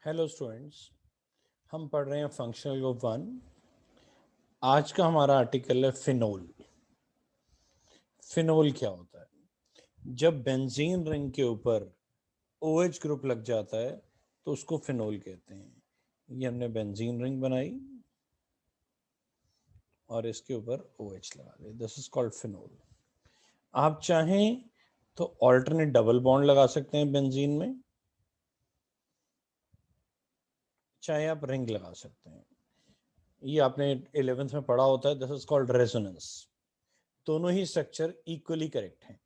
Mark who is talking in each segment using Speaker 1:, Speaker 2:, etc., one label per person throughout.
Speaker 1: Hello students, हम पढ़ रहे हैं फंक्शनल ग्रुप 1। आज का हमारा आर्टिकल है फिनोल। फिनोल क्या होता है? जब बेंजीन रिंग के ऊपर OH ग्रुप लग जाता है तो उसको फिनोल कहते हैं। ये हमने बेंजीन रिंग बनाई और इसके ऊपर OH लगा दिया, दिस इज कॉल्ड फिनोल। आप चाहें तो ऑल्टरनेट डबल बॉन्ड लगा सकते हैं बेंजीन में, चाहे आप रिंग लगा सकते हैं। ये आपने 11th में पढ़ा होता है, दिस इज कॉल्ड रेजोनेंस। दोनों ही स्ट्रक्चर इक्वली करेक्ट हैं।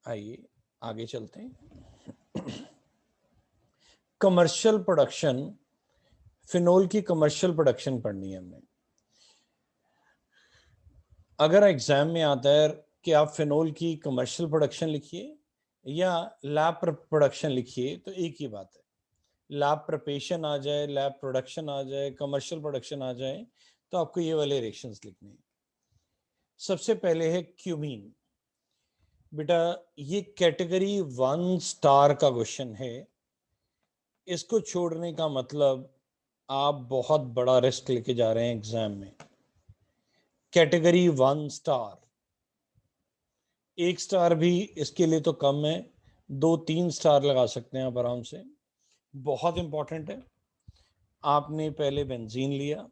Speaker 1: आइए आगे चलते हैं। कमर्शियल प्रोडक्शन, फिनोल की कमर्शियल प्रोडक्शन पढ़नी है हमने। अगर एग्जाम में आता है कि आप फिनोल की कमर्शियल प्रोडक्शन लिखिए या लैब प्रोडक्शन लिखिए, तो एक ही बात है। लैब प्रिपरेशन आ जाए, लैब प्रोडक्शन आ जाए, कमर्शियल प्रोडक्शन आ जाए, तो आपको ये वाले रिएक्शंस लिखने हैं। सबसे पहले है क्यूमीन। बेटा ये कैटेगरी 1 स्टार का क्वेश्चन है। इसको छोड़ने का मतलब आप बहुत बड़ा रिस्क लेके जा रहे हैं एग्जाम में। कैटेगरी 1 स्टार, 1 स्टार भी इसके लिए तो कम है, 2-3 स्टार लगा सकते हैं आप आराम से। बहुत इंपॉर्टेंट है। आपने पहले बेंजीन लिया,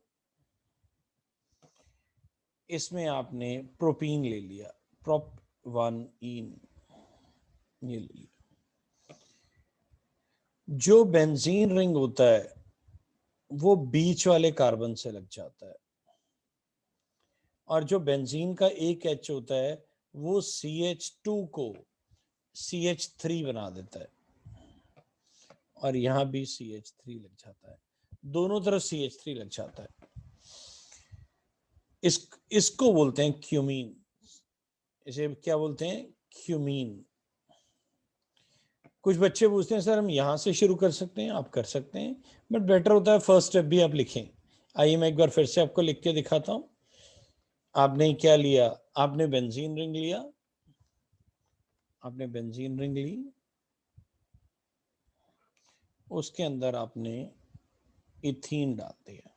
Speaker 1: इसमें आपने प्रोपीन ले लिया, प्रोप 1 इन, ये ले लिया। जो बेंजीन रिंग होता है वो बीच वाले कार्बन से लग जाता है, और जो बेंजीन का एक H होता है वो CH2 को CH3 बना देता है, और यहां भी CH3 लग जाता है, दोनों तरफ CH3 लग जाता है। इसको बोलते हैं क्यूमीन। इसे क्या बोलते हैं? क्यूमीन। कुछ बच्चे पूछते हैं सर हम यहां से शुरू कर सकते हैं? आप कर सकते हैं, बट बेटर होता है फर्स्ट स्टेप भी आप लिखें। आइए मैं एक बार फिर से आपको लिख के दिखाता हूं। आपने क्या लिया? आपने बेंजीन रिंग लिया, आपने बेंजीन रिंग ली, उसके अंदर आपने इथीन डाल दिया।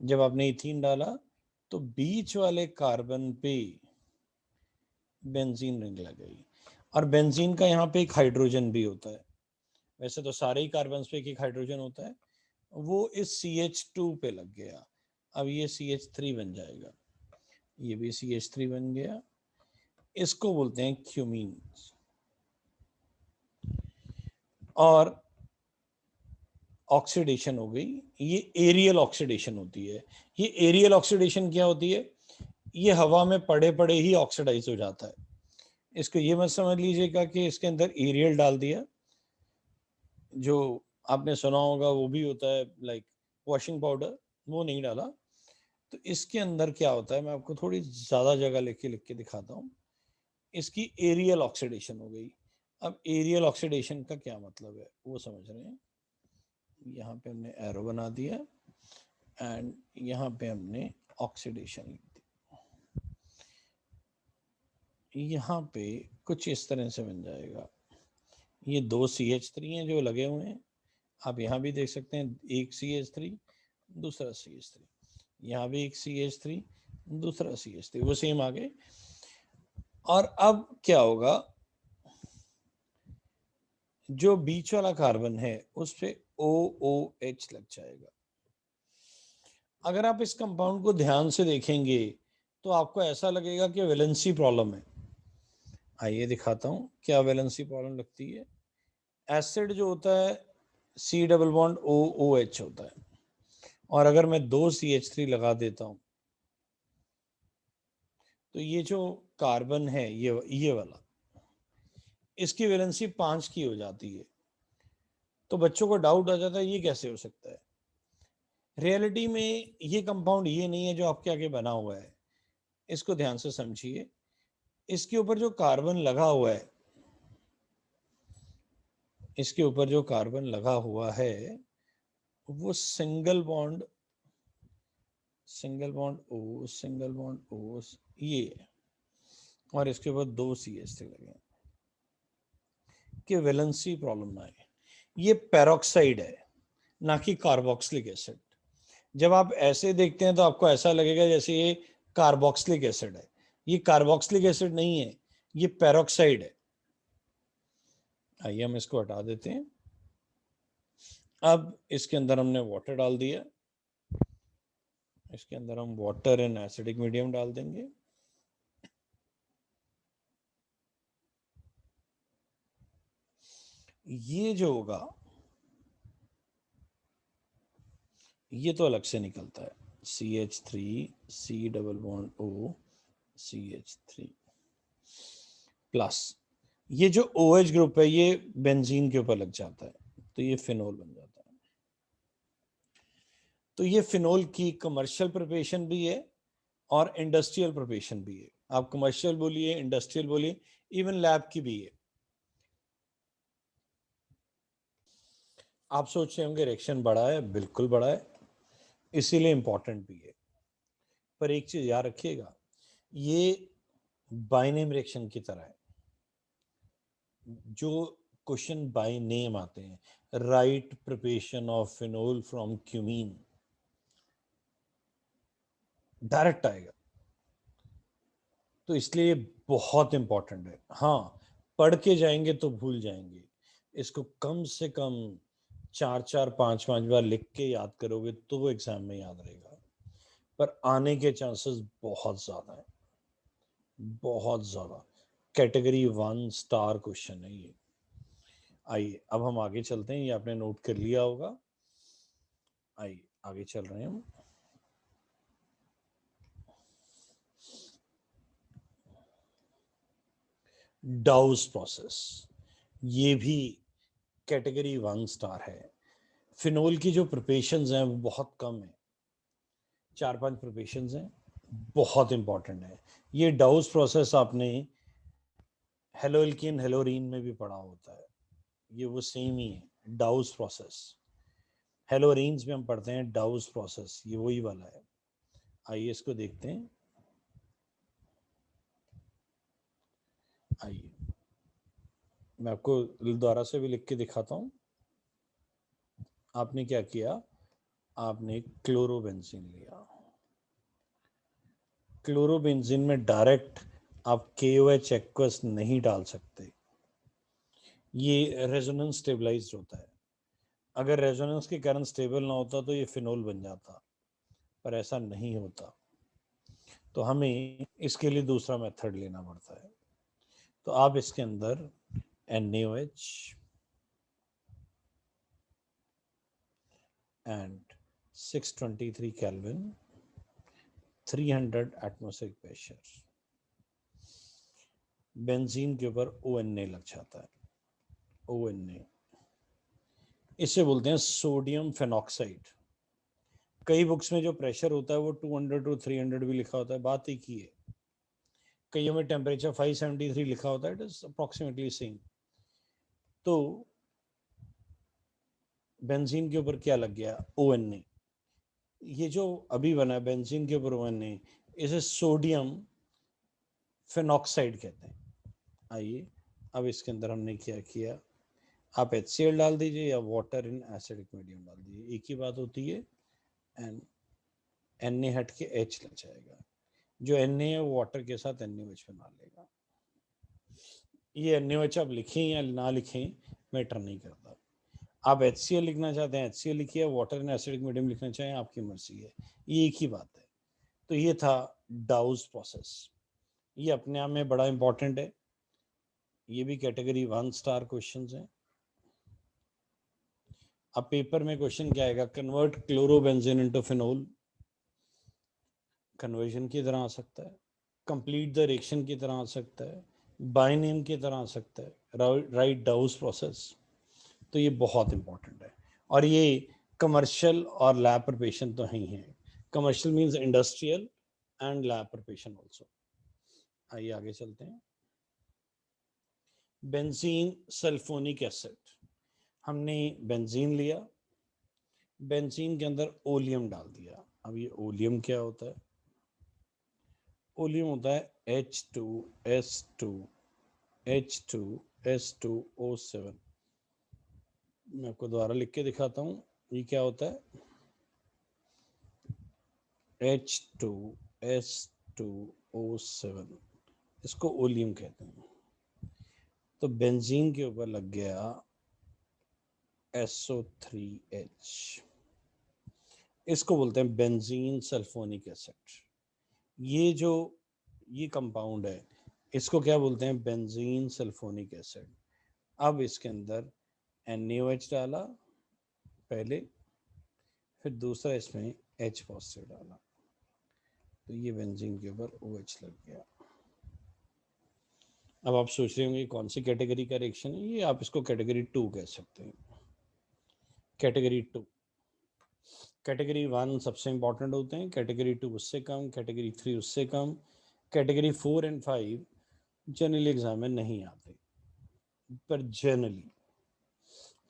Speaker 1: जब आपने इथीन डाला तो बीच वाले कार्बन पे बेंजीन रिंग लग गई, और बेंजीन का यहाँ पे एक हाइड्रोजन भी होता है। वैसे तो सारे ही कार्बन पे एक हाइड्रोजन होता है, वो इस CH2 पे लग गया। अब ये CH3 बन जाएगा, ये भी CH3 बन गया। इसको बोलते हैं क्यूमीन। और ऑक्सीडेशन हो गई, ये एरियल ऑक्सीडेशन होती है। ये एरियल ऑक्सीडेशन क्या होती है? ये हवा में पड़े पड़े ही ऑक्सीडाइज हो जाता है। इसको ये मत समझ लीजिएगा कि इसके अंदर एरियल डाल दिया, जो आपने सुना होगा वो भी होता है लाइक वॉशिंग पाउडर, वो नहीं डाला। तो इसके अंदर क्या होता है, मैं आपको थोड़ी ज्यादा जगह लेके लिख के दिखाता हूँ। इसकी एरियल ऑक्सीडेशन हो गई। अब एरियल ऑक्सीडेशन का क्या मतलब है वो समझ रहे हैं। यहाँ पे हमने एरो बना दिया एंड यहाँ पे हमने ऑक्सीडेशन लिख दी। यहाँ पे कुछ इस तरह से बन जाएगा। ये 2 CH3 हैं जो लगे हुए हैं, आप यहाँ भी देख सकते हैं, एक CH3 दूसरा CH3, यहाँ भी एक CH3 दूसरा CH3, वो सेम आ गए। और अब क्या होगा, जो बीच वाला कार्बन है उस पे OOH लग जाएगा। अगर आप इस कंपाउंड को ध्यान से देखेंगे तो आपको ऐसा लगेगा कि वैलेंसी प्रॉब्लम है। आइए दिखाता हूँ क्या वैलेंसी प्रॉब्लम लगती है। एसिड जो होता है C डबल बॉन्ड OOH होता है, और अगर मैं 2 CH3 लगा देता हूँ तो ये जो कार्बन है ये वाला, इसकी वैलेंसी 5 की हो जाती है। तो बच्चों को डाउट आ जाता है ये कैसे हो सकता है। रियलिटी में ये कंपाउंड ये नहीं है जो आपके आगे बना हुआ है, इसको ध्यान से समझिए। इसके ऊपर जो कार्बन लगा हुआ है, इसके ऊपर जो कार्बन लगा हुआ है वो सिंगल बॉन्ड ओ ये, और इसके ऊपर 2 CH3 लगे। कि वैलेंसी प्रॉब्लम ना आए। ये पेरोक्साइड है, ना कि कार्बोक्सिलिक एसिड। जब आप ऐसे देखते हैं तो आपको ऐसा लगेगा जैसे ये कार्बोक्सिलिक एसिड है। ये कार्बोक्सिलिक एसिड नहीं है, ये पेरोक्साइड है। आइए हम इसको हटा देते हैं। अब इसके अंदर हमने वाटर डाल दिया, इसके अंदर हम वाटर इन एसिडिक मीडियम डाल देंगे। ये जो होगा ये तो अलग से निकलता है, CH3 C double bond O CH3 plus ये जो OH ग्रुप है ये बेंजीन के ऊपर लग जाता है, तो ये फिनोल बन जाता है। तो ये फिनोल की कमर्शियल प्रिपरेशन भी है और इंडस्ट्रियल प्रिपरेशन भी है। आप कमर्शियल बोलिए, इंडस्ट्रियल बोलिए, इवन लैब की भी है। आप सोच रहे होंगे रिएक्शन बड़ा है, बिल्कुल बड़ा है, इसीलिए इंपॉर्टेंट भी है। पर एक चीज याद रखिएगा, ये बाइनेम रिएक्शन की तरह है। जो क्वेश्चन बाय नेम आते हैं, right preparation of phenol from cumene, direct आएगा, तो इसलिए बहुत इंपॉर्टेंट है। हाँ, पढ़ के जाएंगे तो भूल जाएंगे, इसको कम से कम 4-4 5-5 बार लिख के याद करोगे तो एग्जाम में याद रहेगा, पर आने के चांसेस बहुत ज्यादा है, बहुत ज्यादा। कैटेगरी 1 स्टार क्वेश्चन है ये। आइए अब हम आगे चलते हैं, ये आपने नोट कर लिया होगा। आइए आगे चल रहे हैं हम। डाउस प्रोसेस, ये भी कैटेगरी 1 स्टार है। फिनोल की जो प्रिपरेशंस हैं वो बहुत कम है, 4-5 प्रिपरेशंस हैं, बहुत इंपॉर्टेंट है। ये डाउस प्रोसेस आपने हेलोइल्कीन हेलोरीन में भी पढ़ा होता है, ये वो सेम ही है, डाउस प्रोसेस। हेलोरीन्स में हम पढ़ते हैं डाउस प्रोसेस, ये वही वाला है। आइए इसको देखते हैं। आइए मैं आपको दोबारा से भी लिख के दिखाता हूँ। आपने क्या किया, आपने क्लोरोबेंजीन लिया, क्लोरोबेंजीन में डायरेक्ट आप KOH एक्वस नहीं डाल सकते, ये रेजोनेंस स्टेबलाइज्ड होता है। अगर रेजोनेंस के कारण स्टेबल ना होता तो ये फिनोल बन जाता, पर ऐसा नहीं होता, तो हमें इसके लिए दूसरा मेथड लेना पड़ता है। तो आप इसके अंदर NaOH and 623 Kelvin 300 atmospheric pressure, benzene के ऊपर ONA लग जाता है, ONA, इसे बोलते हैं सोडियम फेनॉक्साइड। कई बुक्स में जो प्रेशर होता है वो 200 to 300 भी लिखा होता है, बात एक ही है। कईयों में टेम्परेचर 573 लिखा होता है, इट इज अप्रोक्सीमेटली सेम। तो बेंजीन के ऊपर क्या लग गया, ONA। ये जो अभी बना है बेंजीन के ऊपर ONA, इसे सोडियम फेनॉक्साइड कहते हैं। आइए अब इसके अंदर हमने क्या किया, आप HCl डाल दीजिए या वाटर इन एसिडिक मीडियम डाल दीजिए, एक ही बात होती है। एंड Na हट के H लग जाएगा, जो Na है वो वाटर के साथ NaOH बना लेगा। ये NaOH आप लिखें या ना लिखें मैटर नहीं करता। आप HCl लिखना चाहते हैं HCl लिखिए, वाटर इन एसिडिक मीडियम लिखना चाहें आपकी मर्जी है, ये एक ही बात है। तो ये था डाउस प्रोसेस, ये अपने आप में बड़ा इंपॉर्टेंट है, ये भी कैटेगरी 1 स्टार क्वेश्चंस हैं। अब पेपर में क्वेश्चन क्या आएगा, convert chlorobenzene into phenol, conversion की तरह आ सकता है, कंप्लीट द रिएक्शन की तरह आ सकता है, बाय नेम की तरह आ सकता है, राइट डाउस प्रोसेस। तो ये बहुत इंपॉर्टेंट है, और ये कमर्शियल और लैब प्रिपरेशन तो ही है। Commercial means industrial and lab preparation also. आइए आगे चलते हैं। बेंजीन सल्फोनिक एसिड, हमने बेंजीन लिया, बेंजीन के अंदर ओलियम डाल दिया। अब ये ओलियम क्या होता है, ओलियम होता है H2S2H2 H2O7। मैं आपको दोबारा लिख के दिखाता हूँ, ये क्या होता है, H2S2O7, इसको ओलियम कहते हैं। तो बेंजीन के ऊपर लग गया SO3H, इसको बोलते हैं बेंजीन सल्फोनिक एसिड। ये कंपाउंड है, इसको क्या बोलते हैं, बेंजीन सल्फोनिक एसिड। अब इसके अंदर NaOH डाला पहले, फिर दूसरा इसमें H पॉजिटिव डाला, तो ये बेंजीन के ऊपर OH लग गया। अब आप सोच रहे होंगे कौन सी कैटेगरी का रिएक्शन है ये, आप इसको कैटेगरी 2 कह सकते हैं। कैटेगरी 2, कैटेगरी 1 सबसे इंपॉर्टेंट होते हैं, कैटेगरी 2 उससे कम, कैटेगरी 3 उससे कम, कैटेगरी 4 एंड 5 जनरली एग्जाम में नहीं आते, पर जनरली।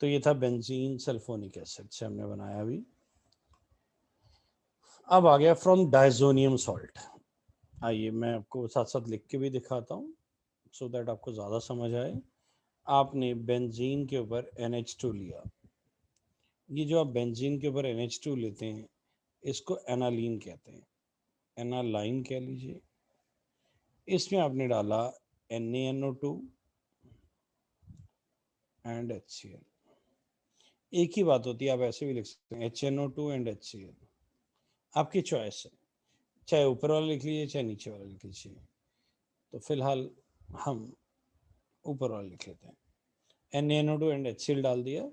Speaker 1: तो ये था बेंजीन सल्फोनिक एसिड से हमने बनाया अभी। अब आ गया फ्रॉम डायजोनियम सॉल्ट। आइए मैं आपको साथ साथ लिख के भी दिखाता हूँ सो दैट आपको ज़्यादा समझ आए। आपने बेंजीन के ऊपर NH2 लिया, ये जो आप बेंजीन के ऊपर NH2 लेते हैं इसको एनालीन कहते हैं, एनालाइन कह लीजिए। इसमें आपने डाला NaNO2 एंड HCl। एक ही बात होती है, आप ऐसे भी लिख सकते हैं HNO2 एंड HCl, आपकी चॉइस है, चाहे ऊपर वाला लिख लीजिए चाहे नीचे वाला लिख लीजिए। तो फिलहाल हम ऊपर वाला लिख लेते हैं, NaNO2 एंड HCl डाल दिया,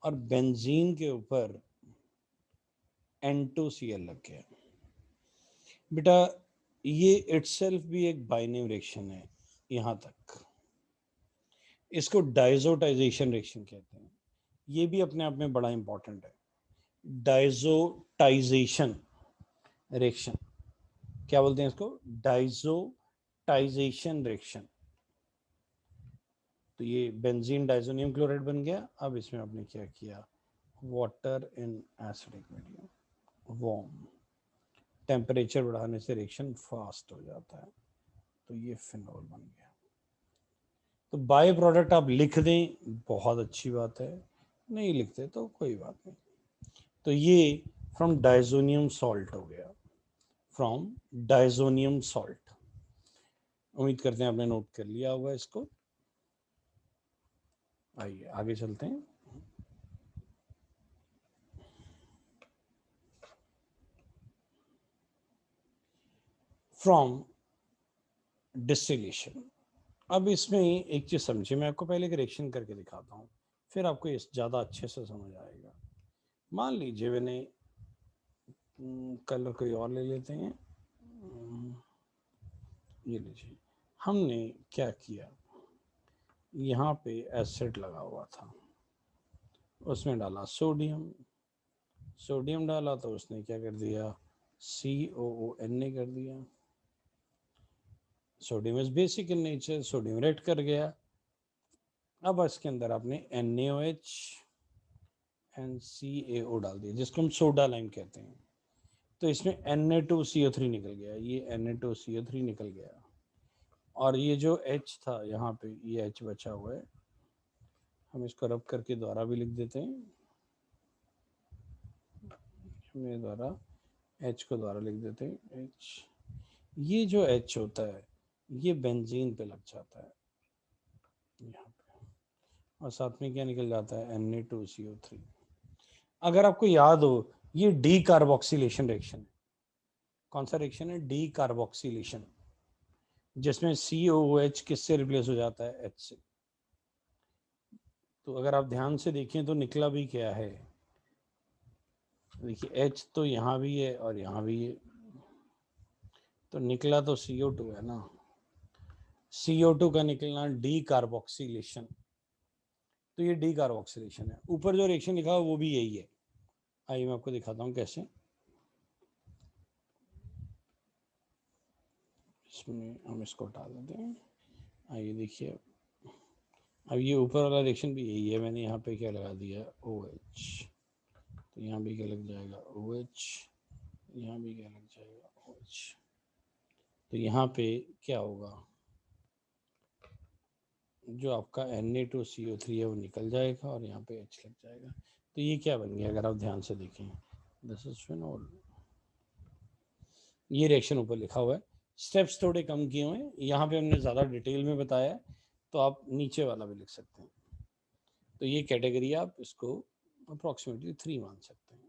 Speaker 1: और बेंजीन के ऊपर N2Cl लग गया। बेटा ये इटसेल्फ भी एक बाइनरी रिएक्शन है यहाँ तक, इसको डाइजोटाइजेशन रिएक्शन कहते हैं, ये भी अपने आप में बड़ा इंपॉर्टेंट है। डाइजोटाइजेशन रिएक्शन क्या बोलते हैं इसको, डाइजोटाइजेशन रिएक्शन। तो ये बेंजीन डाइजोनियम क्लोराइड बन गया। अब इसमें आपने क्या किया, water in acidic medium, warm, temperature बढ़ाने से रिएक्शन फास्ट हो जाता है, तो ये फिनोल बन गया। तो बाय प्रोडक्ट आप लिख दें बहुत अच्छी बात है, नहीं लिखते तो कोई बात नहीं। तो ये फ्रॉम डाइजोनियम सॉल्ट हो गया, फ्रॉम डाइजोनियम सॉल्ट। उम्मीद करते हैं आपने नोट कर लिया होगा इसको। आइए आगे चलते हैं। फ्रॉम डिस्टिलेशन, अब इसमें एक चीज समझिए, मैं आपको पहले एक रिएक्शन करके दिखाता हूँ, फिर आपको ये ज़्यादा अच्छे से समझ आएगा। मान लीजिए मैंने कलर कोई और ले लेते हैं, ये लीजिए, हमने क्या किया, यहाँ पे एसिड लगा हुआ था, उसमें डाला सोडियम, सोडियम डाला तो उसने क्या कर दिया, COONA कर दिया। Sodium is basic in nature, sodium react कर गया। अब इसके अंदर आपने NaOH एंड CaO डाल दिया, जिसको हम सोडा लाइम कहते हैं। तो इसमें Na2CO3 निकल गया, ये Na2CO3 निकल गया, और ये जो H था यहाँ पे, ये H बचा हुआ है, हम इसको रब करके द्वारा भी लिख देते हैं, मेरे द्वारा H को द्वारा लिख देते हैं H। ये जो H होता है ये बेंजीन पे लग जाता है यहाँ पे, और साथ में क्या निकल जाता है, Na2CO3। अगर आपको याद हो, ये डी कार्बोक्सिलेशन रिएक्शन है। कौन सा रिएक्शन है, डी कार्बोक्सिलेशन, जिसमें COOH किससे रिप्लेस हो जाता है, H से। तो अगर आप ध्यान से देखें तो निकला भी क्या है, देखिए H तो यहाँ भी है और यहाँ भी है, तो निकला तो CO2 है ना, CO2 का निकलना डी कार्बोक्सिलेशन, तो ये डी कार्बोक्सिलेशन है। ऊपर जो रिएक्शन लिखा है वो भी यही है, आइए मैं आपको दिखाता हूँ कैसे। इसमें हम इसको हटा देते हैं, आइए देखिए, अब ये ऊपर वाला रिएक्शन भी यही है, मैंने यहाँ पे क्या लगा दिया, OH, तो यहाँ भी क्या लग जाएगा, OH, यहाँ भी क्या लग जाएगा, OH। तो यहाँ पे क्या होगा, जो आपका Na2CO3 है वो निकल जाएगा और यहाँ पे H लग जाएगा। तो ये क्या बन गया अगर आप ध्यान से देखें, दिस इज फिनोल। ये रिएक्शन ऊपर लिखा हुआ है, स्टेप्स थोड़े कम किए हुए हैं, यहाँ पे हमने ज़्यादा डिटेल में बताया है, तो आप नीचे वाला भी लिख सकते हैं। तो ये कैटेगरी आप इसको अप्रॉक्सीमेटली 3 मान सकते हैं।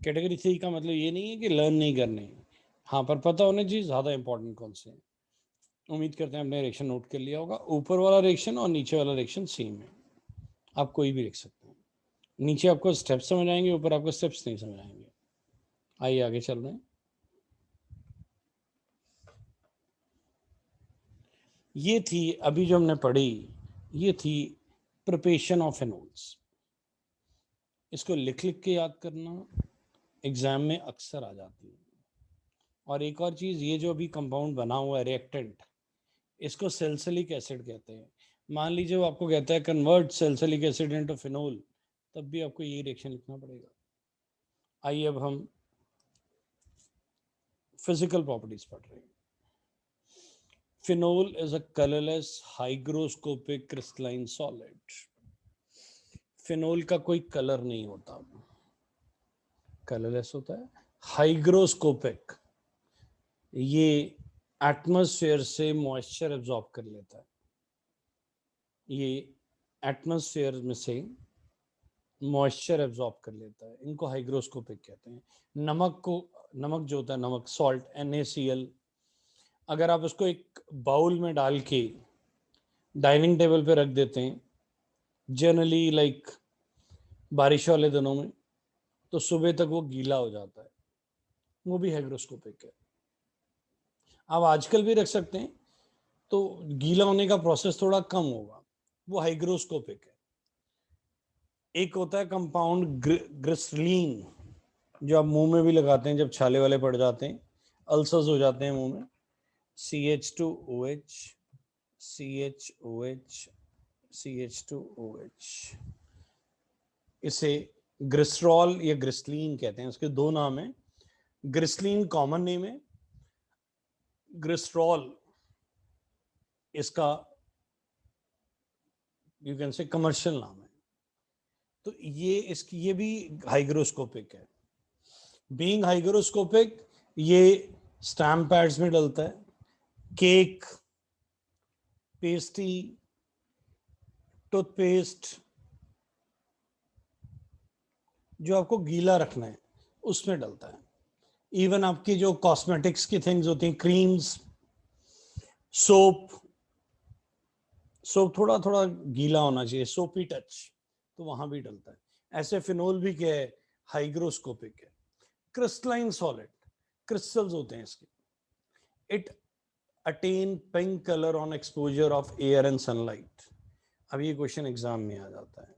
Speaker 1: कैटेगरी 3 का मतलब ये नहीं है कि लर्न नहीं करने, हाँ, पर पता होना चाहिए ज़्यादा इंपॉर्टेंट कौन से हैं। उम्मीद करते हैं आपने रिएक्शन नोट कर लिया होगा। ऊपर वाला रिएक्शन और नीचे वाला रिएक्शन सेम है, आप कोई भी लिख सकते हैं। नीचे आपको स्टेप्स समझ आएंगे, ऊपर आपको स्टेप्स नहीं समझ आएंगे। आइए आगे चल रहे हैं। ये थी अभी जो हमने पढ़ी, ये थी प्रिपरेशन ऑफ फिनोल्स। इसको लिख लिख के याद करना एग्जाम में अक्सर आ जाती है। और एक और चीज, ये जो अभी कंपाउंड बना हुआ है रिएक्टेंट, इसको सैलिसिलिक एसिड कहते हैं। मान लीजिए वो आपको कहता है convert salicylic acid into phenol, तब भी आपको ये रिएक्शन लिखना पड़ेगा। आइए अब हम फिजिकल प्रॉपर्टीज पढ़ रहे हैं। Phenol is a colorless hygroscopic crystalline solid. Phenol का कोई कलर नहीं होता, कलरलेस होता है, हाइग्रोस्कोपिक, ये एटमॉस्फेयर से मॉइस्चर एब्जॉर्ब कर लेता है। ये एटमॉस्फेयर में से मॉइस्चर एब्जॉर्ब कर लेता है, इनको हाइग्रोस्कोपिक कहते हैं। नमक को, नमक जो होता है, नमक सॉल्ट NaCl, अगर आप उसको एक बाउल में डाल के डाइनिंग टेबल पे रख देते हैं, जनरली लाइक बारिश वाले दिनों में, तो सुबह तक वो गीला हो जाता है, वो भी हाइग्रोस्कोपिक है। आप आजकल भी रख सकते हैं, तो गीला होने का प्रोसेस थोड़ा कम होगा, वो हाइग्रोस्कोपिक है। एक होता है कंपाउंड ग्रिसलीन, जो आप मुंह में भी लगाते हैं जब छाले वाले पड़ जाते हैं, अल्सर्स हो जाते हैं मुंह में, CH2OH, CHOH, CH2OH, इसे ग्रिसरॉल या ग्रिसलीन कहते हैं। उसके दो नाम हैं, ग्रिसलीन कॉमन नेम है, ग्रिसरॉल इसका यू कैन से कमर्शियल नाम है। तो ये भी हाइग्रोस्कोपिक है। बीइंग हाइग्रोस्कोपिक, ये स्टैम्प पैड्स में डलता है, केक, पेस्ट्री, टूथपेस्ट, जो आपको गीला रखना है उसमें डलता है। इवन आपकी जो कॉस्मेटिक्स की थिंग्स होती हैं, क्रीम्स, सोप, सोप थोड़ा थोड़ा गीला होना चाहिए, सोपी टच, तो वहां भी डलता है। ऐसे फिनोल भी क्या है, हाइग्रोस्कोपिक है। क्रिस्टलाइन सॉलिड, क्रिस्टल्स होते हैं इसके, it attain pink colour on exposure of air and sunlight. अब ये क्वेश्चन एग्जाम में आ जाता है,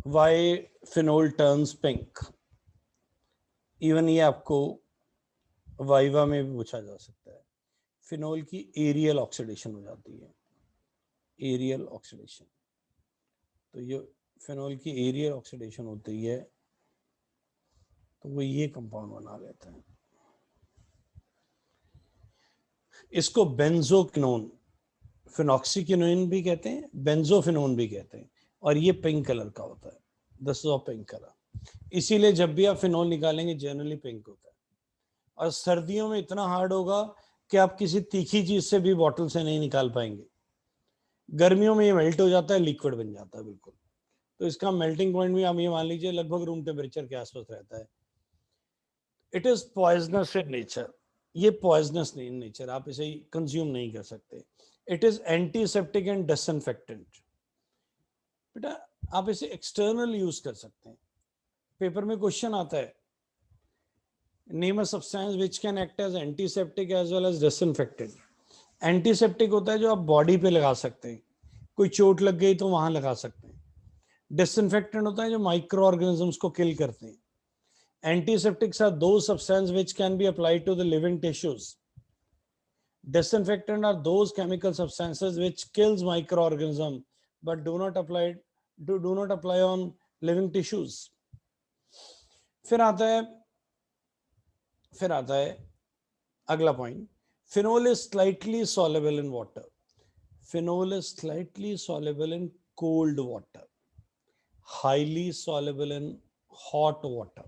Speaker 1: why phenol turns pink. Even ये आपको वाइवा में भी पूछा जा सकता है। फिनोल की एरियल ऑक्सीडेशन हो जाती है, एरियल ऑक्सीडेशन। तो ये फिनोल की एरियल ऑक्सीडेशन होती है, तो वो ये कंपाउंड बना लेता है। इसको बेंजोक्विनोन, फिनॉक्सीक्विनोन भी कहते हैं, बेंजोफिनोन भी कहते हैं, और ये पिंक कलर का होता है, this is of pink colour. इसीलिए जब भी आप फिनोल निकालेंगे जनरली पिंक होता है। और सर्दियों में इतना हार्ड होगा कि आप किसी तीखी चीज से भी बॉटल से नहीं निकाल पाएंगे। गर्मियों में ये मेल्ट हो जाता है, लिक्विड बन जाता है बिल्कुल। तो इसका मेल्टिंग पॉइंट भी आप ये मान लीजिए लगभग रूम टेम्परेचर के आसपास रहता है। It is poisonous in nature, ये पॉइजनस नहीं इन नेचर, आप इसे कंज्यूम नहीं कर सकते। It is antiseptic and disinfectant. बेटा आप इसे एक्सटर्नल यूज कर सकते हैं। पेपर में क्वेश्चन आता है, name a substance which can act as antiseptic as well as disinfectant. Antiseptic होता है जो आप बॉडी पे लगा सकते हैं, कोई चोट लग गई तो वहां लगा सकते हैं। डिसइंफेक्टेंट होता है जो माइक्रो ऑर्गेनिजम्स को किल करते हैं। Antiseptics are those substances which can be applied to the living tissues. Disinfectant are those chemical substances which kills microorganism but do not apply on living tissues. फिर आता है अगला point, phenol is slightly soluble in water. Phenol is slightly soluble in cold water, highly soluble in hot water.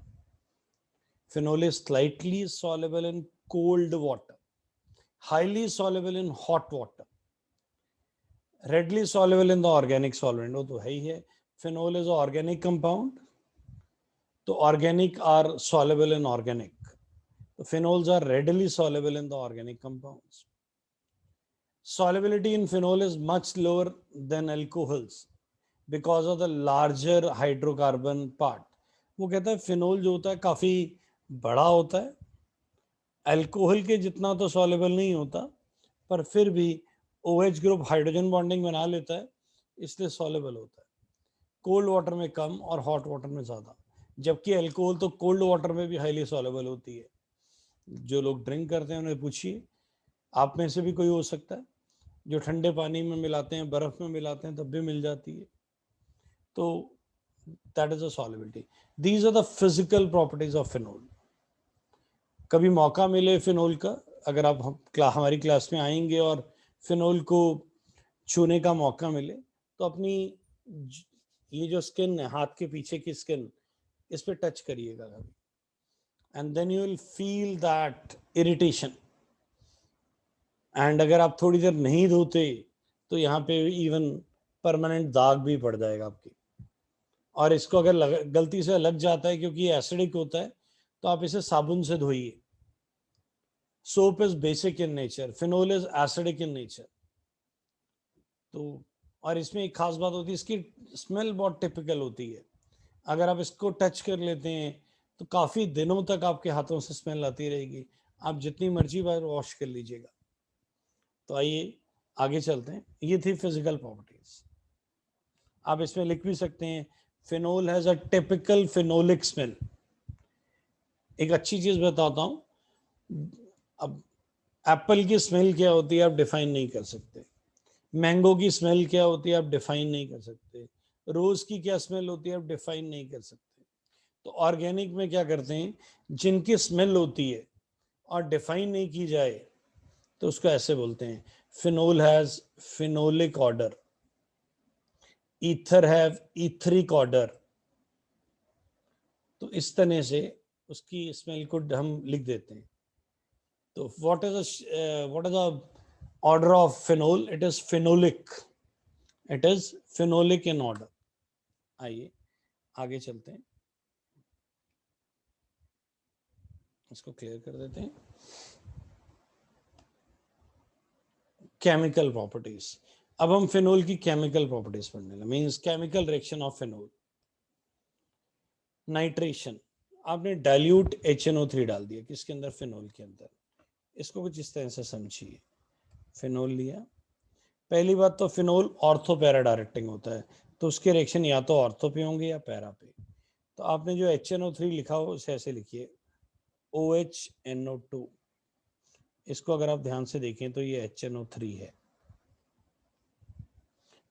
Speaker 1: Phenol is slightly soluble in cold water, highly soluble in hot water, readily soluble in the organic solvent. वो तो है ही है. Phenol is an organic compound. तो organic are soluble in organic. The phenols are readily soluble in the organic compounds. Solubility in phenol is much lower than alcohols because of the larger hydrocarbon part. वो कहता है phenol जो होता है काफी बड़ा होता है, अल्कोहल के जितना तो सॉल्युबल नहीं होता, पर फिर भी OH ग्रुप हाइड्रोजन बॉन्डिंग बना लेता है, इसलिए सॉल्युबल होता है. कोल्ड वाटर में कम और हॉट वाटर में ज़्यादा, जबकि अल्कोहल तो कोल्ड वाटर में भी हाईली सॉल्युबल होती है. जो लोग ड्रिंक करते हैं उन्हें पूछिए, आप में से भी कोई हो सकता है जो ठंडे पानी में मिलाते हैं, बर्फ में मिलाते हैं, तब भी मिल जाती है. तो that is a solubility. These are the physical properties of phenol. कभी मौका मिले फिनोल का, अगर आप हमारी क्लास में आएंगे और फिनोल को छूने का मौका मिले, तो अपनी ये जो स्किन है, हाथ के पीछे की स्किन, इस पे टच करिएगा कभी, and then you will feel that irritation. And अगर आप थोड़ी देर नहीं धोते तो यहाँ पे इवन परमानेंट दाग भी पड़ जाएगा आपकी. और इसको अगर गलती से लग जाता है, क्योंकि एसिडिक होता है, तो आप इसे साबुन से धोइए. Soap is basic in nature, phenol is acidic in nature. तो और इसमें एक खास बात होती है, इसकी स्मेल बहुत टिपिकल होती है. अगर आप इसको टच कर लेते हैं तो काफ़ी दिनों तक आपके हाथों से स्मेल आती रहेगी, आप जितनी मर्जी बार वॉश कर लीजिएगा. तो आइए आगे चलते हैं. ये थी फिजिकल प्रॉपर्टीज. आप इसमें लिख भी सकते हैं, phenol has a typical phenolic smell. एक अच्छी चीज बताता हूं, अब एप्पल की स्मेल क्या होती है आप डिफाइन नहीं कर सकते, मैंगो की स्मेल क्या होती है आप डिफाइन नहीं कर सकते, रोज की क्या स्मेल होती है आप डिफाइन नहीं कर सकते. तो ऑर्गेनिक में क्या करते हैं, जिनकी स्मेल होती है और डिफाइन नहीं की जाए तो उसको ऐसे बोलते हैं, phenol has phenolic order, ether have etheric order. तो इस तरह से उसकी स्मेल को हम लिख देते हैं. तो what is the order of phenol? It is phenolic. It is phenolic in order. आइए आगे चलते हैं, इसको क्लियर कर देते हैं. Chemical properties. अब हम फिनोल की केमिकल प्रॉपर्टीज पढ़ने लगे. Means chemical reaction of phenol. Nitration. आपने डाइल्यूट HNO3 डाल दिया किसके अंदर, फिनोल के अंदर. इसको कुछ इस तरह से समझिए. फिनोल लिया, पहली बात तो फिनोल ऑर्थो पैरा डायरेक्टिंग होता है, तो उसके रिएक्शन या तो ऑर्थो पे होंगे या पैरा पे. तो आपने जो HNO3 लिखा हो उसे ऐसे लिखिए, OHNO2. इसको अगर आप ध्यान से देखें तो ये HNO3 है.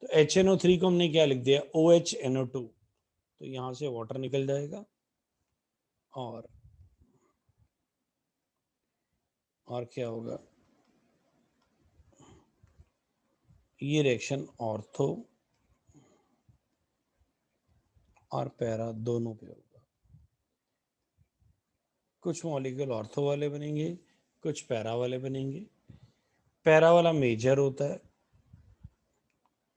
Speaker 1: तो HNO3 को हमने क्या लिख दिया, OHNO2. तो यहां से वाटर निकल जाएगा और क्या होगा, ये रिएक्शन ऑर्थो और पैरा दोनों पे होगा. कुछ मॉलिक्यूल ऑर्थो वाले बनेंगे, कुछ पैरा वाले बनेंगे. पैरा वाला मेजर होता है,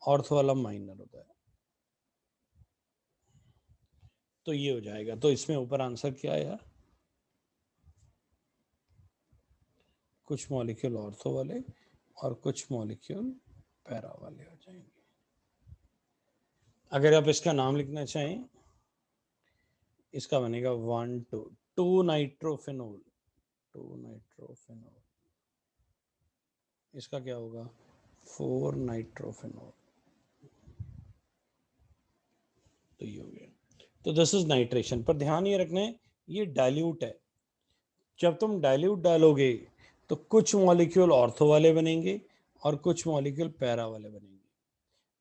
Speaker 1: ऑर्थो वाला माइनर होता है. तो ये हो जाएगा. तो इसमें ऊपर आंसर क्या आया, कुछ मॉलिक्यूल ऑर्थो वाले और कुछ मॉलिक्यूल पैरा वाले हो जाएंगे. अगर आप इसका नाम लिखना चाहें, इसका बनेगा 2 नाइट्रोफिनोल. 2 नाइट्रोफिनोल. इसका क्या होगा, 4 नाइट्रोफिनोल. तो ये हो गया. तो दिस इज नाइट्रेशन. पर ध्यान ये रखना है, ये डाइल्यूट है. जब तुम डाइल्यूट डालोगे तो कुछ मॉलिक्यूल ऑर्थो वाले बनेंगे और कुछ मॉलिक्यूल पैरा वाले बनेंगे.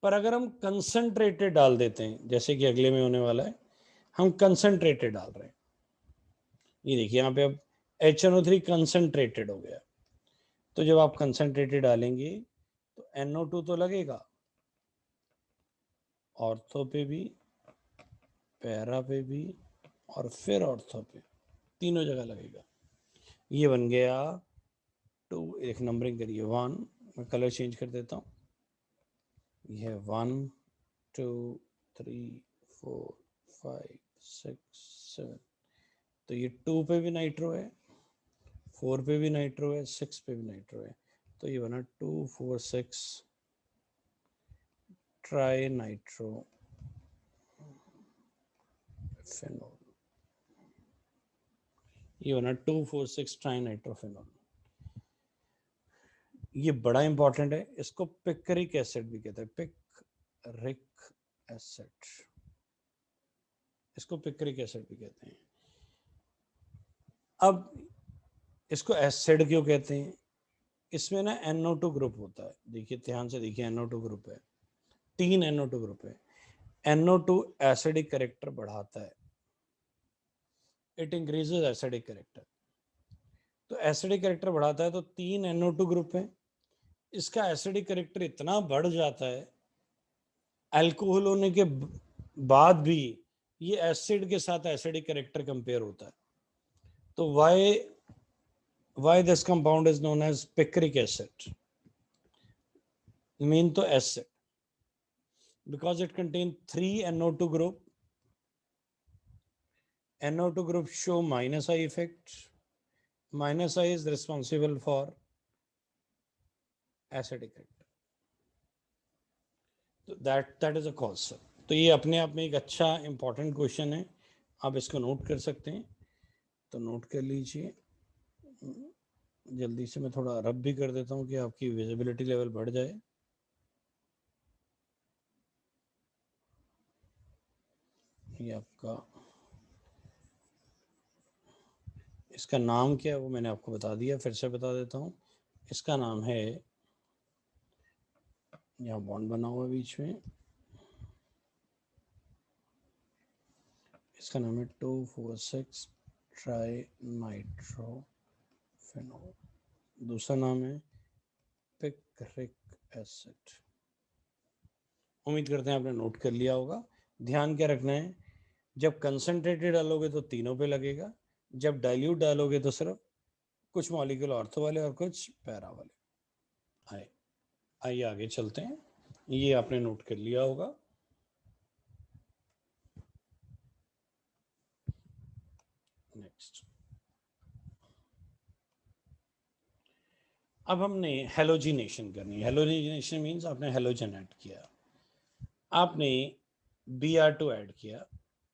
Speaker 1: पर अगर हम कंसंट्रेटेड डाल देते हैं, जैसे कि अगले में होने वाला है, हम कंसंट्रेटेड डाल रहे हैं, ये देखिए यहाँ पे अब HNO3 कंसंट्रेटेड हो गया. तो जब आप कंसंट्रेटेड डालेंगे तो NO2 तो लगेगा, ऑर्थो पे भी, पैरा पे भी, और फिर ऑर्थो पे, तीनों जगह लगेगा। ये बन गया 2, एक नंबरिंग करिए 1, मैं कलर चेंज कर देता हूँ, ये 1 2 3 4 5 6 7, तो ये 2 पे भी नाइट्रो है, 4 पे भी नाइट्रो है, 6 पे भी नाइट्रो है, तो ये बना 2 4 6 ट्राई नाइट्रो फिनोल। ये बना 2 4 6 ट्राई नाइट्रोफिनोल। ये बड़ा इंपॉर्टेंट है, इसको पिक्रिक एसिड भी कहते हैं, पिक्रिक एसिड, इसको पिक्रिक एसिड भी कहते हैं। अब इसको एसिड क्यों कहते हैं? इसमें ना NO2 ग्रुप होता है, देखिए ध्यान से देखिए, NO2 ग्रुप है, 3 NO2 ग्रुप है। NO2 एसिडिक कैरेक्टर बढ़ाता है, इट इंक्रीजेस एसिडिक कैरेक्टर, तो एसिडिक कैरेक्टर बढ़ाता है, तो 3 NO2 ग्रुप है, इसका एसिडिक कैरेक्टर इतना बढ़ जाता है, अल्कोहल होने के बाद भी ये एसिड के साथ एसिडिक कैरेक्टर कंपेयर होता है। तो why this compound is known as picric acid, mean तो acid, because it contains 3 NO2 group. NO2 group show minus I effect. Minus I is responsible for acidic character. So that is a cause. तो ये अपने आप में एक अच्छा important question है, आप इसको नोट कर सकते हैं, तो नोट कर लीजिए। जल्दी से मैं थोड़ा रब भी कर देता हूँ कि आपकी विजिबिलिटी लेवल बढ़ जाए। ये आपका, इसका नाम क्या है वो मैंने आपको बता दिया, फिर से बता देता हूँ। इसका नाम है, यहाँ बॉन्ड बना हुआ बीच में, इसका नाम है 2,4,6 ट्राई नाइट्रोफिनोल। दूसरा नाम है पिक्रिक एसिड। उम्मीद करते हैं आपने नोट कर लिया होगा। ध्यान क्या रखना है, जब कंसंट्रेटेड डालोगे तो तीनों पे लगेगा, जब डाइल्यूट डालोगे तो सिर्फ कुछ मॉलिक्यूल ऑर्थो वाले और कुछ पैरा वाले। आइए आगे चलते हैं, ये आपने नोट कर लिया होगा। नेक्स्ट, अब हमने हेलोजिनेशन करनी है। हेलोजिनेशन मीन्स आपने हेलोजन ऐड किया, आपने Br2 ऐड किया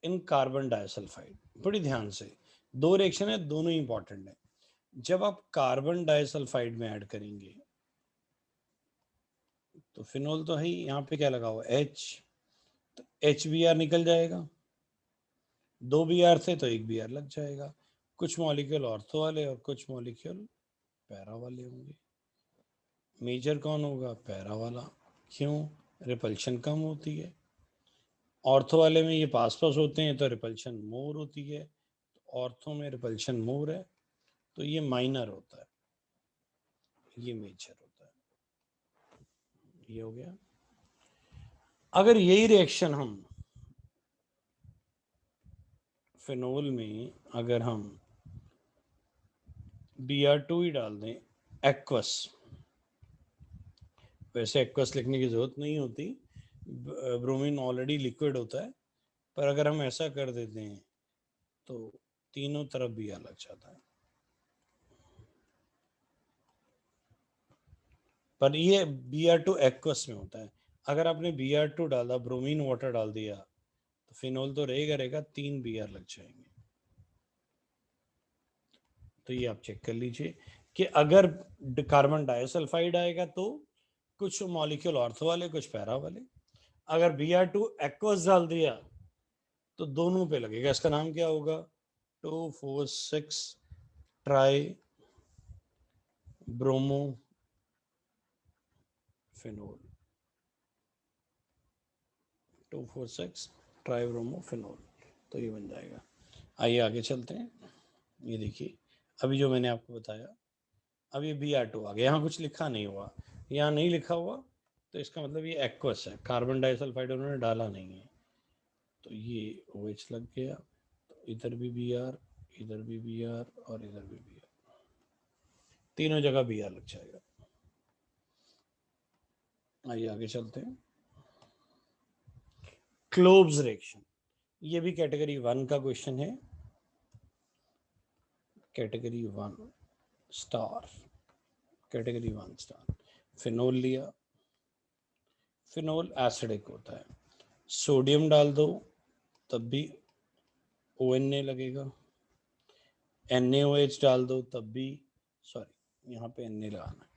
Speaker 1: इन कार्बन डाइसल्फाइड। बड़ी ध्यान से, 2 रिएक्शन है, दोनों इंपॉर्टेंट है। जब आप कार्बन डाइसल्फाइड में ऐड करेंगे तो फिनोल तो है ही, यहाँ पे क्या लगा हुआ H, तो HBr निकल जाएगा, 2 Br थे तो 1 Br लग जाएगा, कुछ मॉलिक्यूल ऑर्थो वाले और कुछ मॉलिक्यूल पैरा वाले होंगे। मेजर कौन होगा? पैरा वाला। क्यों? रिपल्शन कम होती है। ऑर्थो वाले में ये पास पास होते हैं तो रिपल्शन मोर होती है, तो ऑर्थो में रिपल्शन मोर है, तो ये माइनर होता है, ये मेजर होता है। ये हो गया। अगर यही रिएक्शन हम फिनोल में, अगर हम Br2 ही डाल दें, एक्वस, वैसे एक्वस लिखने की जरूरत नहीं होती, ब्रोमीन ऑलरेडी लिक्विड होता है, पर अगर हम ऐसा कर देते हैं तो तीनों तरफ Br लग जाता है। पर ये Br2 एक्वस में होता है। अगर आपने Br2 डाला, ब्रोमीन वाटर डाल दिया, तो फिनोल तो रहेगा, 3 Br लग जाएंगे। तो ये आप चेक कर लीजिए कि अगर कार्बन डाइसल्फाइड आएगा तो कुछ मॉलिक्यूल ऑर्थो वाले कुछ पैरा वाले, अगर Br2 एक्वस डाल दिया तो दोनों पे लगेगा। इसका नाम क्या होगा? 2,4,6 try bromo phenol, 2,4,6 try bromo phenol, तो ये बन जाएगा। आइए आगे चलते हैं। ये देखिए, अभी जो मैंने आपको बताया, अब ये Br2 आ गया, यहाँ कुछ लिखा नहीं हुआ, यहाँ नहीं लिखा हुआ तो इसका मतलब ये एक्वस है, कार्बन डाइसल्फाइड उन्होंने डाला नहीं है, तो ये OH लग गया, तो इधर भी Br, इधर भी Br और इधर भी Br, तीनों जगह Br लग जाएगा। आइए आगे चलते हैं। क्लोब्स रिएक्शन, ये भी कैटेगरी 1 का क्वेश्चन है, category 1 star, category 1 star. Phenol लिया, फिनोल एसिडिक होता है, सोडियम डाल दो तब भी ONA लगेगा, NaOH डाल दो तब भी, सॉरी यहाँ पे Na लगाना है,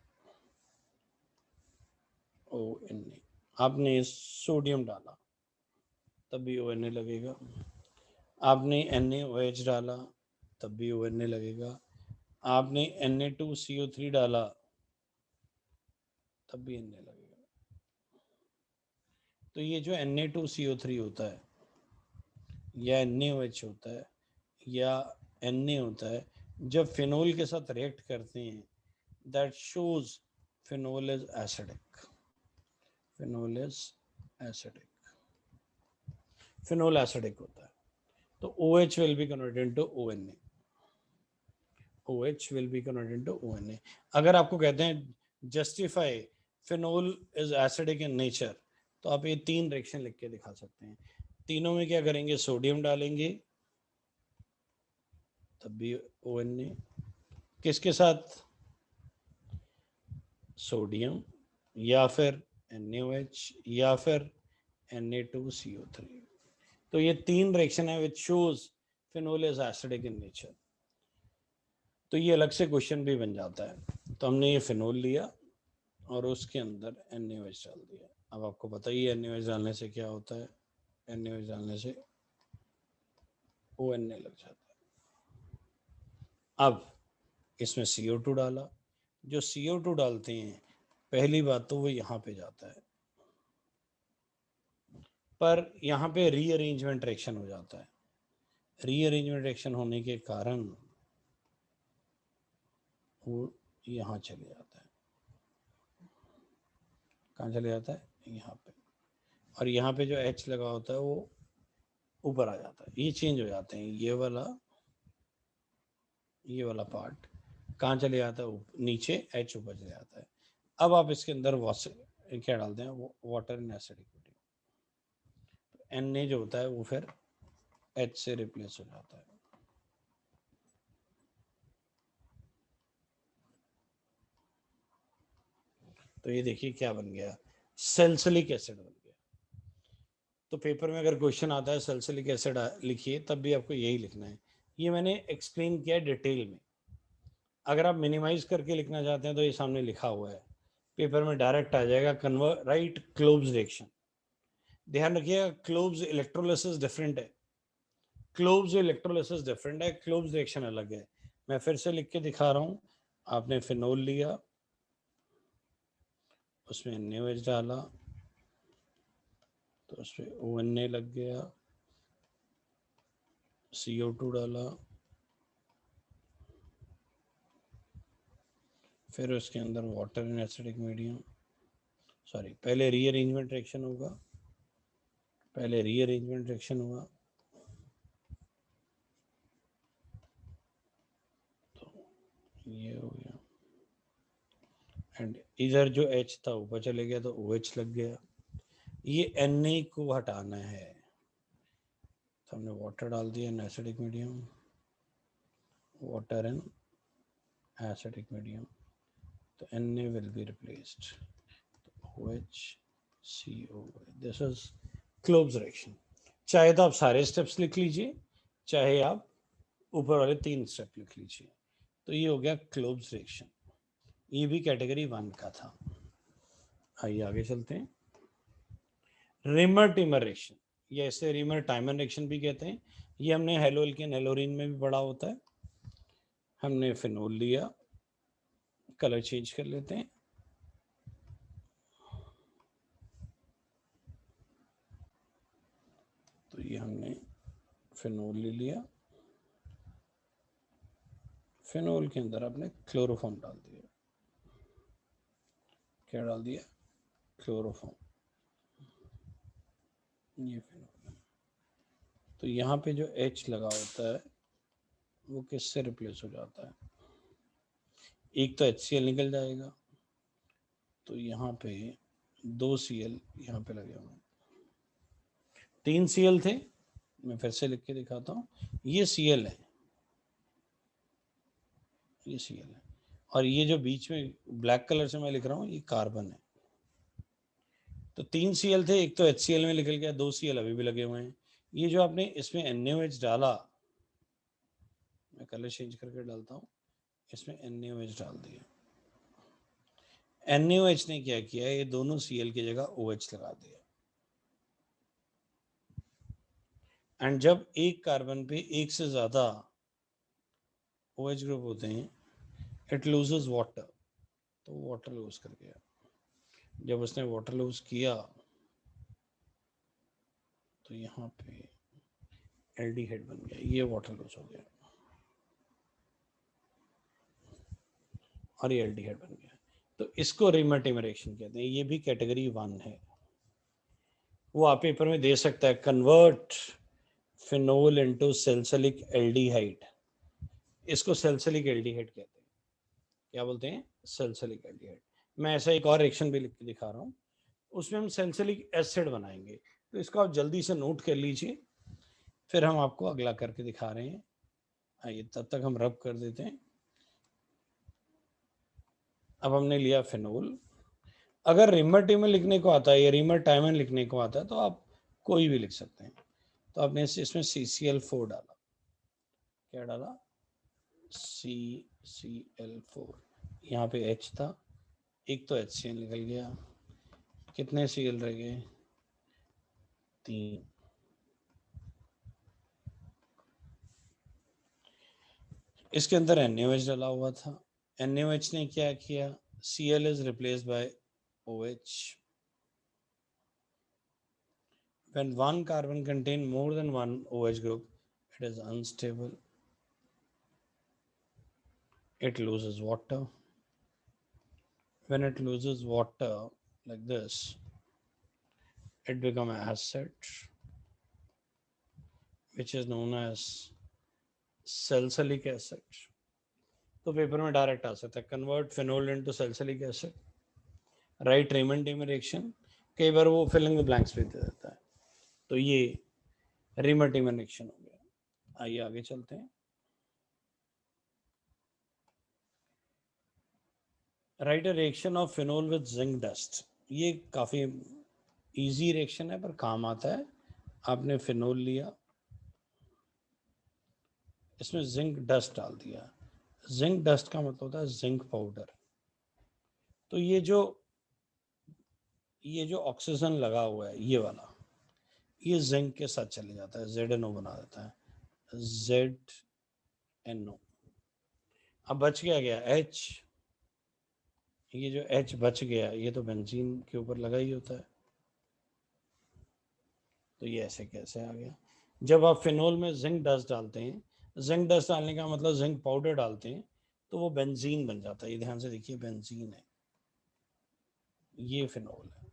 Speaker 1: ONA, आपने सोडियम डाला तब भी ONA लगेगा, आपने NaOH डाला तब भी ONA लगेगा, आपने Na2CO3 डाला तब भी Na लगेगा। तो ये जो Na2CO3 होता है या NaOH होता है या Na होता है, जब फिनोल के साथ रिएक्ट करते हैं, that shows phenol is acidic, phenol is acidic, phenol acidic होता है। तो OH will be converted into ONA, OH will be converted into ONA। अगर आपको कहते हैं justify phenol is acidic in nature, तो आप ये 3 रिएक्शन लिख के दिखा सकते हैं। तीनों में क्या करेंगे, सोडियम डालेंगे तब भी ONA, किसके साथ, सोडियम या फिर NaOH या फिर Na2CO3। तो ये 3 रिएक्शन है which shows phenol is acidic in nature. तो ये अलग से क्वेश्चन भी बन जाता है। तो हमने ये फिनोल लिया और उसके अंदर NaOH डाल दिया। अब आपको पता ही है NaOH डालने से क्या होता है, NaOH डालने से ONA लग जाता है। अब इसमें CO2 डाला, जो CO2 डालते हैं पहली बात तो वो यहाँ पे जाता है, पर यहाँ पे रीअरेंजमेंट रिएक्शन हो जाता है। रीअरेंजमेंट रिएक्शन होने के कारण वो यहाँ चले जाता है, कहाँ चले जाता है, यहाँ पे, और यहाँ पे जो H लगा होता है वो ऊपर आ जाता है, ये चेंज हो जाते हैं, ये वाला पार्ट कहाँ चले जाता है, नीचे, H ऊपर चले जाता है। अब आप इसके अंदर क्या डालते हैं, water in acidic medium, Na जो होता है वो फिर H से रिप्लेस हो जाता है। तो ये देखिए क्या बन गया, सैलिसिलिक एसिड बन गया। तो पेपर में अगर क्वेश्चन आता है सैलिसिलिक एसिड लिखिए, तब भी आपको यही लिखना है। ये मैंने एक्सप्लेन किया डिटेल में, अगर आप मिनिमाइज करके लिखना चाहते हैं तो ये सामने लिखा हुआ है, पेपर में डायरेक्ट आ जाएगा, राइट क्लोब्स रिएक्शन। ध्यान रखिएगा क्लोब्स इलेक्ट्रोलिसिस डिफरेंट है, क्लोब्स इलेक्ट्रोलिसिस डिफरेंट है, क्लोब्स रिएक्शन अलग है। मैं फिर से लिख के दिखा रहा हूँ, आपने फिनोल लिया, उसमें NaOH डाला तो उसमें ONA लग गया, CO2 डाला, फिर उसके अंदर water in acidic medium, sorry पहले रीअरेंजमेंट रिएक्शन होगा, पहले रीअरेंजमेंट रिएक्शन हुआ, तो ये हो गया, एंड इधर जो H था ऊपर चले गया तो OH लग गया। ये Na को हटाना है, तो हमने वाटर डाल दिया in acidic medium, water in acidic medium, तो Na will be replaced, OH CO, this is Kolbe's reaction. चाहे तो आप सारे स्टेप्स लिख लीजिए, चाहे आप ऊपर वाले 3 स्टेप लिख लीजिए। तो ये हो गया क्लोब्स रिएक्शन, ये भी कैटेगरी 1 का था। आइए आगे चलते हैं। रिमर टिमर रिएक्शन, या इसे रिमर टाइमर रिएक्शन भी कहते हैं, ये हमने हेलोल्केन हेलोरिन में भी पढ़ा होता है। हमने फिनोल लिया, कलर चेंज कर लेते हैं, तो ये हमने फिनोल ले लिया, फिनोल के अंदर आपने क्लोरोफॉर्म डाल दिया, क्या डाल दिया, क्लोरोफॉर्म, ये फिनोल। तो यहाँ पे जो H लगा होता है वो किससे रिप्लेस हो जाता है, एक तो HCl निकल जाएगा, तो यहाँ पे 2 Cl यहाँ पे लगे हुए, 3 Cl थे, मैं फिर से लिख के दिखाता हूँ, ये Cl है, ये Cl है, और ये जो बीच में ब्लैक कलर से मैं लिख रहा हूँ ये कार्बन है। तो 3 Cl थे, एक तो HCl में निकल गया, 2 Cl अभी भी लगे हुए हैं। ये जो आपने इसमें NaOH डाला, मैं कलर चेंज करके डालता हूँ, इसमें NaOH डाल दिया, NaOH ने क्या किया, ये दोनों Cl की जगह OH लगा दिया, एंड जब एक कार्बन पे एक से ज्यादा OH ग्रुप होते हैं, इट लूजेस वाटर, तो वाटर लूज कर गया, जब उसने वाटर लूज किया तो यहाँ पे एल्डिहाइड बन गया, ये वाटर लूज हो गया और ये एल्डिहाइड बन गया। तो इसको रिमेटिव रिएक्शन कहते हैं, ये भी कैटेगरी 1 है। वो आप पेपर में दे सकता है, convert phenol into salicylic aldehyde, इसको सैलिसिलिक एल्डिहाइड कहते हैं। क्या बोलते हैं, सैलिसिलिक एल्डिहाइड। मैं ऐसा एक और रिएक्शन भी लिख के दिखा रहा हूँ, उसमें हम सैलिसिलिक एसिड बनाएंगे, तो इसको आप जल्दी से नोट कर लीजिए, फिर हम आपको अगला करके दिखा रहे हैं। आइए तब तक हम रब कर देते हैं। अब हमने लिया फिनोल, अगर रिमर में लिखने को आता है या रिमर टाइमन लिखने को आता है तो आप कोई भी लिख सकते हैं। तो आपने इसमें CCl4 डाला, क्या डाला, CCl4, यहाँ पे H था, एक तो HCl निकल गया, कितने Cl रह गए, 3। इसके अंदर NaOH डाला हुआ था, NaOH ने क्या किया, Cl is replaced by OH. When one carbon contains more than one OH group, it is unstable. It loses water. When it loses water like this, it becomes acid, which is known as salicylic acid. तो paper में direct आ सकता है, convert phenol into salicylic acid, right Reimann reaction. कई बार वो filling the blanks भी दे देता है, तो ये रीमन रिएक्शन हो गया। आइए आगे चलते हैं। Right a reaction of phenol with zinc dust, ये काफ़ी इजी रिएक्शन है पर काम आता है। आपने फिनोल लिया, इसमें जिंक डस्ट डाल दिया, जिंक डस्ट का मतलब होता है जिंक पाउडर। तो ये जो ऑक्सीजन लगा हुआ है ये वाला, ये जिंक के साथ चले जाता है, ZNO बना देता है, ZNO। अब बच गया H, ये जो H बच गया ये तो बेंजीन के ऊपर लगा ही होता है, तो ये ऐसे कैसे आ गया। जब आप फिनोल में जिंक डस्ट डालते हैं, जिंक डस्ट डालने का मतलब जिंक पाउडर डालते हैं, तो वो बेंजीन बन जाता है। ये ध्यान से देखिए, बेंजीन है, ये फिनोल है,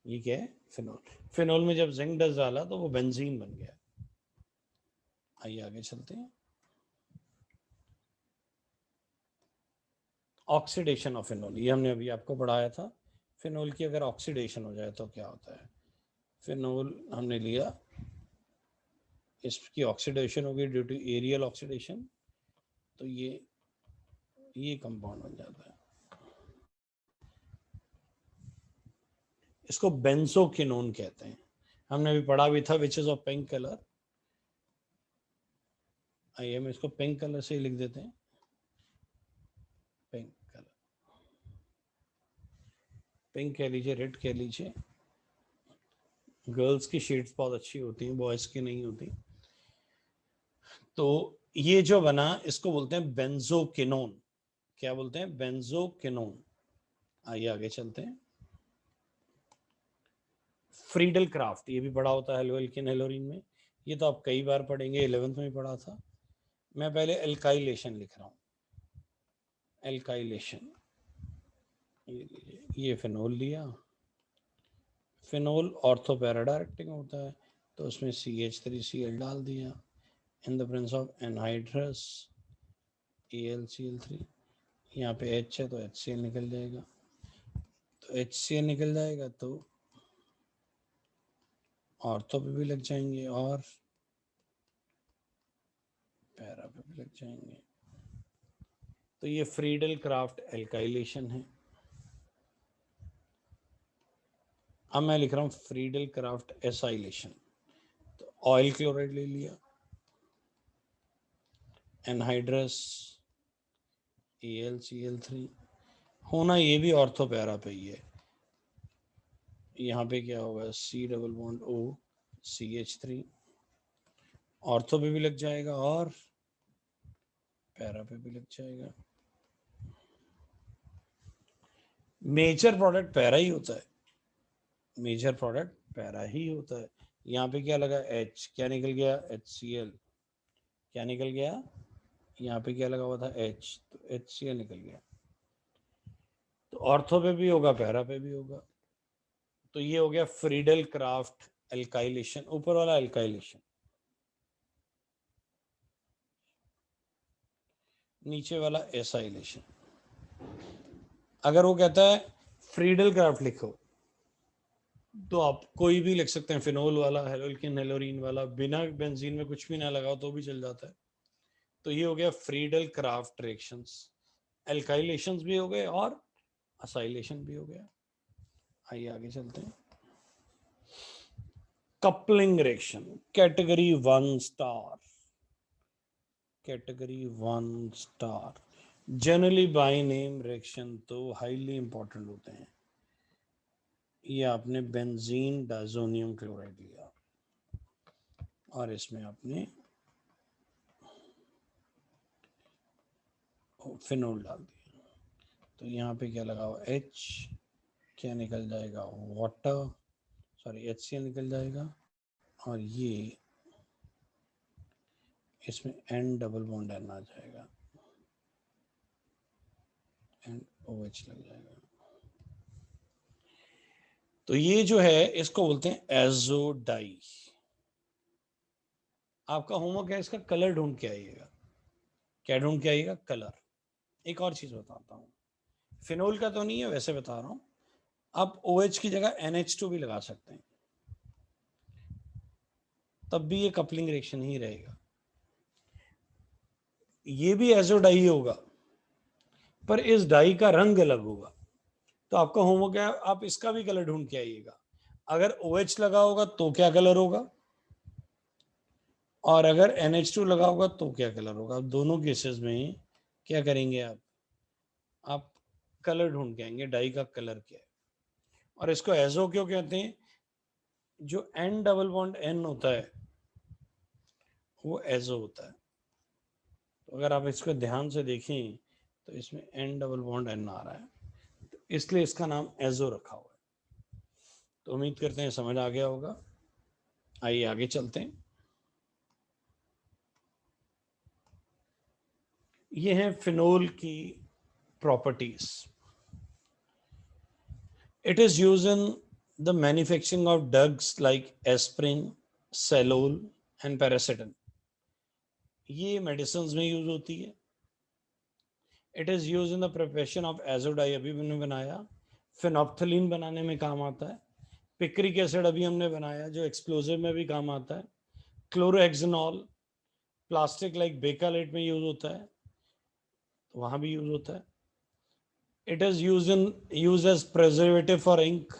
Speaker 1: ये क्या है, फिनोल। फिनोल में जब जिंक डस्ट डाला तो वो बेंजीन बन गया। आइए आगे चलते हैं। ऑक्सीडेशन ऑफ फिनोल, ये हमने अभी आपको पढ़ाया था, फिनोल की अगर ऑक्सीडेशन हो जाए तो क्या होता है। फिनोल हमने लिया, इसकी ऑक्सीडेशन होगी ड्यू टू एरियल ऑक्सीडेशन, तो ये कंपाउंड बन जाता है, इसको बेंजोक्विनोन कहते हैं। हमने अभी पढ़ा भी था, which is of pink colour. आइए हम इसको पिंक कलर से ही लिख देते हैं, पिंक कलर, पिंक कह लीजिए, रेड कह लीजिए। गर्ल्स की शेड्स बहुत अच्छी होती हैं, बॉयज की नहीं होती। तो ये जो बना, इसको बोलते हैं बेंजोक्विनोन। क्या बोलते हैं, बेंजोक्विनोन। आइए आगे चलते हैं। फ्रीडल क्राफ्ट, ये भी पढ़ा होता है हेलोएल्केन हेलोरीन में, ये तो आप कई बार पढ़ेंगे, 11th में पढ़ा था। मैं पहले एल्काइलेशन लिख रहा हूँ, एल्काइलेशन। ये फिनोल लिया, फिनोल ऑर्थो पैरा डायरेक्टिंग होता है, तो उसमें CH3Cl डाल दिया in the presence of anhydrous AlCl3। यहाँ पे H है तो HCl निकल जाएगा, तो HCl निकल जाएगा तो ऑर्थो पे भी लग जाएंगे और पैरा पे भी लग जाएंगे। तो ये फ्रीडल क्राफ्ट एल्काइलेशन है। अब मैं लिख रहा हूँ फ्रीडल क्राफ्ट एसाइलेशन। तो ऑयल क्लोराइड ले लिया, एनहाइड्रस AlCl3, होना ये भी ऑर्थो पैरा पे ही है। यहाँ पे क्या होगा, C+O CH3, ऑर्थो पे भी लग जाएगा और पैरा पे भी लग जाएगा। मेजर प्रोडक्ट पैरा ही होता है, मेजर प्रोडक्ट पैरा ही होता है। यहाँ पे क्या लगा, H, क्या निकल गया HCl, क्या निकल गया, यहाँ पे क्या लगा हुआ था H, तो HCl निकल गया। तो ऑर्थो पे भी होगा, पैरा पे भी होगा। तो ये हो गया फ्रीडल क्राफ्ट एल्काइलेशन, ऊपर वाला एल्काइलेशन। नीचे वाला एसाइलेशन। अगर वो कहता है फ्रीडल क्राफ्ट लिखो, तो आप कोई भी लिख सकते हैं, फिनोल वाला, हेलोल्किन हेलोरीन वाला, बिना बेंजीन में कुछ भी ना लगाओ तो भी चल जाता है। तो ये हो गया फ्रीडल क्राफ्ट रिएक्शंस, एल्काइलेशंस भी हो गए और असाइलेशन भी हो गया। आइए आगे चलते हैं। Coupling reaction category 1 star, category 1 star, generally by name reaction तो हाईली इंपॉर्टेंट होते हैं। ये आपने बेंजीन डायजोनियम क्लोराइड लिया और इसमें आपने फिनोल डाल दिया, तो यहाँ पे क्या लगा हुआ H, क्या निकल जाएगा वाटर, सॉरी HCl निकल जाएगा, और ये इसमें N डबल बॉन्ड N आ जाएगा, NOH लग जाएगा। तो ये जो है इसको बोलते हैं एजोडाई। आपका होमवर्क है इसका कलर ढूंढ के आइएगा। क्या ढूंढ के आइएगा, कलर। एक और चीज बताता हूँ, फिनोल का तो नहीं है, वैसे बता रहा हूँ, आप OH की जगह NH2 भी लगा सकते हैं, तब भी ये कपलिंग रिएक्शन ही रहेगा। ये भी एजोडाई होगा, पर इस डाई का रंग अलग होगा। तो आपका होमवर्क है, आप इसका भी कलर ढूंढ के आइएगा। अगर OH लगा होगा तो क्या कलर होगा, और अगर NH2 लगा होगा तो क्या कलर होगा। दोनों केसेस में क्या करेंगे आप कलर ढूंढ के आएंगे, डाई का कलर क्या है। और इसको एजो क्यों कहते हैं, जो N डबल बॉन्ड N होता है वो एजो होता है। तो अगर आप इसको ध्यान से देखें तो इसमें N डबल बॉन्ड N आ रहा है, तो इसलिए इसका नाम एजो रखा हुआ है। तो उम्मीद करते हैं समझ आ गया होगा। आइए आगे चलते हैं। ये हैं फिनोल की properties. It is used in the manufacturing of drugs like aspirin, Celol and paracetamol. ये मेडिसिन में यूज होती है। It is used in the preparation of azodai, अभी हमने बनाया। फिनोप्थलीन बनाने में काम आता है। पिक्रिक एसिड अभी हमने बनाया जो एक्सप्लोजिव में भी काम आता है। क्लोरोहेक्सिनॉल प्लास्टिक लाइक बेकालेट में यूज होता है, तो वहां भी यूज होता है। It is use as preservative for ink,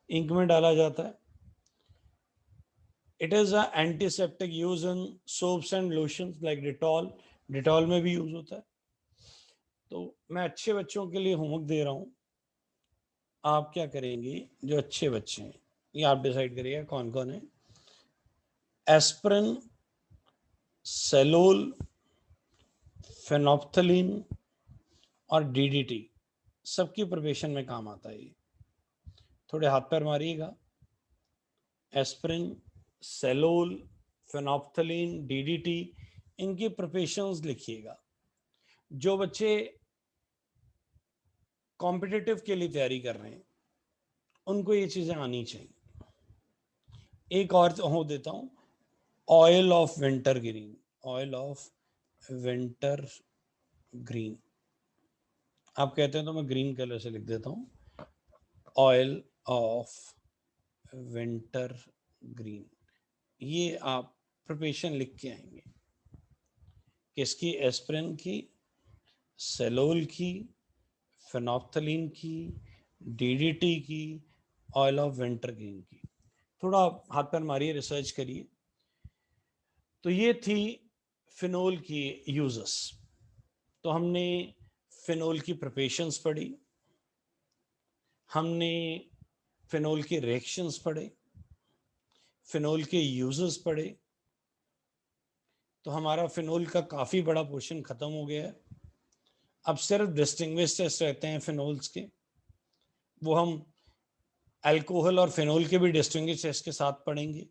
Speaker 1: ink में डाला जाता है। It is antiseptic use in soaps and lotions like Dettol, Dettol में भी यूज होता है। तो मैं अच्छे बच्चों के लिए होमवर्क दे रहा हूं, आप क्या करेंगे, जो अच्छे बच्चे हैं ये आप डिसाइड करिएगा कौन कौन है। एस्पिरिन, सेलोल, फेनोप्थलीन और DDT सबकी प्रिपरेशन में काम आता है। ये थोड़े हाथ पैर मारिएगा। एस्पिरिन, सेलोल, फेनोप्थलीन, DDT, इनकी प्रिपरेशंस लिखिएगा। जो बच्चे कॉम्पिटिटिव के लिए तैयारी कर रहे हैं उनको ये चीजें आनी चाहिए। एक और हो देता हूं, oil of winter green, oil of winter green. आप कहते हैं तो मैं ग्रीन कलर से लिख देता हूं, ऑयल ऑफ विंटर ग्रीन। ये आप प्रिपरेशन लिख के आएंगे, किसकी? एस्पिरिन की, सेलोल की, फेनोप्थलीन की, डीडीटी की, ऑयल ऑफ विंटर ग्रीन की। थोड़ा हाथ पैर मारिए, रिसर्च करिए। तो ये थी फिनोल की यूजेस। तो हमने फिनोल की प्रिपरेशंस पढ़ी, हमने फिनोल के रिएक्शंस पढ़े, फिनोल के यूजेस पढ़े। तो हमारा फिनोल का काफ़ी बड़ा पोर्शन ख़त्म हो गया है। अब सिर्फ डिस्टिंग्विश टेस्ट रहते हैं फिनोल्स के, वो हम अल्कोहल और फिनोल के भी डिस्टिंग्विश टेस्ट के साथ पढ़ेंगे।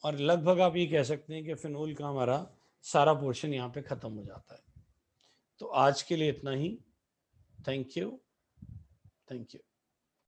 Speaker 1: और लगभग आप ये कह सकते हैं कि फिनोल का हमारा सारा पोर्शन यहाँ पे ख़त्म हो जाता है। तो आज के लिए इतना ही। Thank you, thank you.